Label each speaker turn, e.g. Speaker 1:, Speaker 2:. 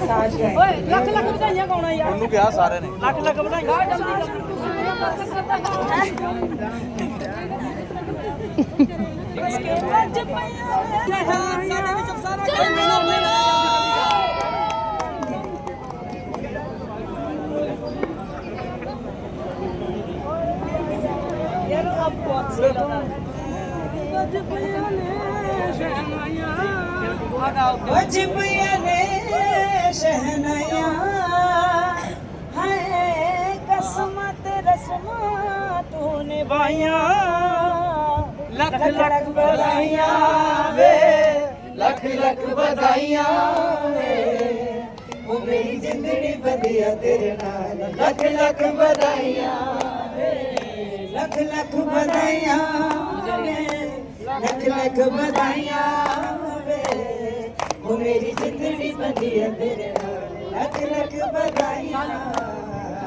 Speaker 1: ਓਏ ਲੱਖ ਲੱਖ ਵਧਾਈਆਂ ਕੌਣਾ ਯਾਰ
Speaker 2: ਉਹਨੂੰ ਕਿਹਾ ਸਾਰਿਆਂ ਨੇ
Speaker 1: ਲੱਖ ਲੱਖ ਵਧਾਈਆਂ ਜਲਦੀ ਇਸਕੇ ਵੱਜ ਪਿਆ ਸਾਡੇ ਵਿੱਚ ਸਾਰਾ ਕੋਈ ਮਿਲਣਾ ਯਾਰ ਆਪ ਬਹੁਤ ਸਹੀ ਲਗਾ ਵੱਜ ਪਿਆ ਨੇ ਸ਼ਹਿਨਾਈਆਂ ਵੱਜ ਪਿਆ ਨੇ शहनाया है कसमत रस्मा तूने बाया लख लख बधाइयां वे लख लख बधाइयां वे वो मेरी जिंदड़ी बदिया तेरे नाल लख लख बधाइयां वे लख लख बधाइयां वे लख लख बधाइयां वे वो मेरी जिंदड़ी बंदी है तेरे नाल लख लख बधाइयां